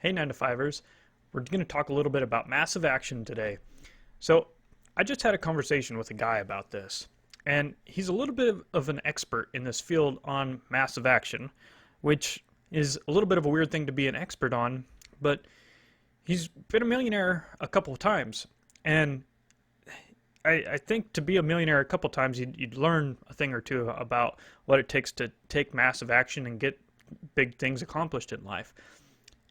Hey 9 to 5ers, we're going to talk a little bit about massive action today. So, I just had a conversation with a guy about this, and he's a little bit of an expert in this field on massive action, which is a little bit of a weird thing to be an expert on, but he's been a millionaire a couple of times, and I think to be a millionaire a couple of times, you'd learn a thing or two about what it takes to take massive action and get big things accomplished in life.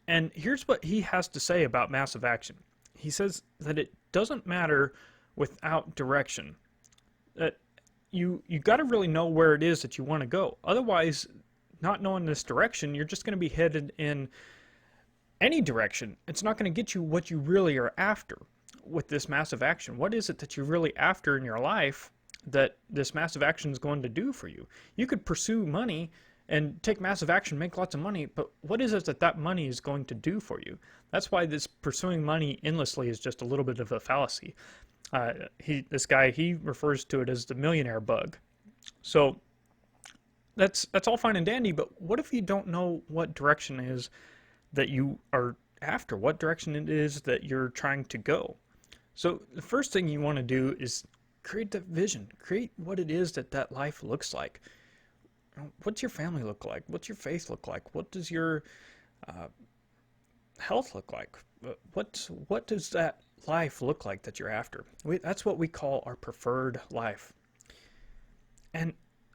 And here's what he has to say about massive action. He says that it doesn't matter without direction. That you got to really know where it is that you want to go. Otherwise, not knowing this direction, you're just going to be headed in any direction. It's not going to get you what you really are after with this massive action. What is it that you're really after in your life that this massive action is going to do for you? You could pursue money and take massive action, make lots of money, but what is it that that money is going to do for you? That's why this pursuing money endlessly is just a little bit of a fallacy. This guy, he refers to it as the millionaire bug. So that's all fine and dandy, but what if you don't know what direction it is that you are after? What direction it is that you're trying to go? So the first thing you want to do is create the vision. Create what it is that that life looks like. What's your family look like? What's your faith look like? What does your health look like? What does that life look like that you're after? That's what we call our preferred life. And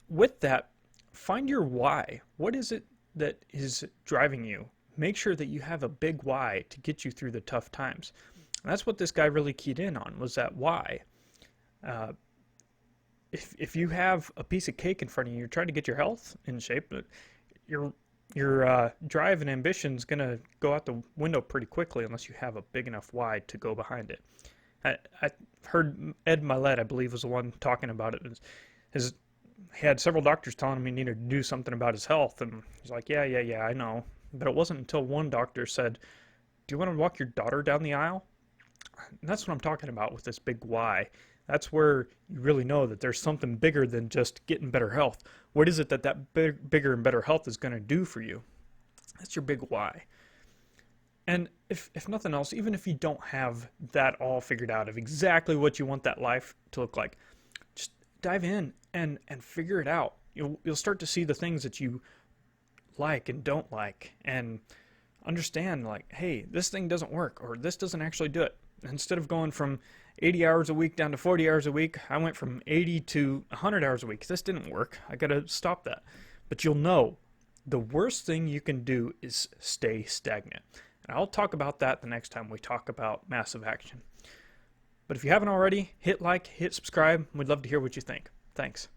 with that, find your why. What is it that is driving you? Make sure that you have a big why to get you through the tough times. And that's what this guy really keyed in on, was that why. If you have a piece of cake in front of you, you're trying to get your health in shape, but your drive and ambition is going to go out the window pretty quickly unless you have a big enough why to go behind it. I heard Ed Milet, I believe, was the one talking about it. He had several doctors telling him he needed to do something about his health, and he's like, yeah, I know. But it wasn't until one doctor said, do you want to walk your daughter down the aisle? And that's what I'm talking about with this big why. That's where you really know that there's something bigger than just getting better health. What is it that bigger and better health is going to do for you? That's your big why. And if nothing else, even if you don't have that all figured out of exactly what you want that life to look like, just dive in and figure it out. You'll start to see the things that you like and don't like, and understand, like, hey, this thing doesn't work, or this doesn't actually do it. Instead of going from 80 hours a week down to 40 hours a week, I went from 80 to 100 hours a week. This didn't work. I got to stop that. But you'll know the worst thing you can do is stay stagnant. And I'll talk about that the next time we talk about massive action. But if you haven't already, hit like, hit subscribe. We'd love to hear what you think. Thanks.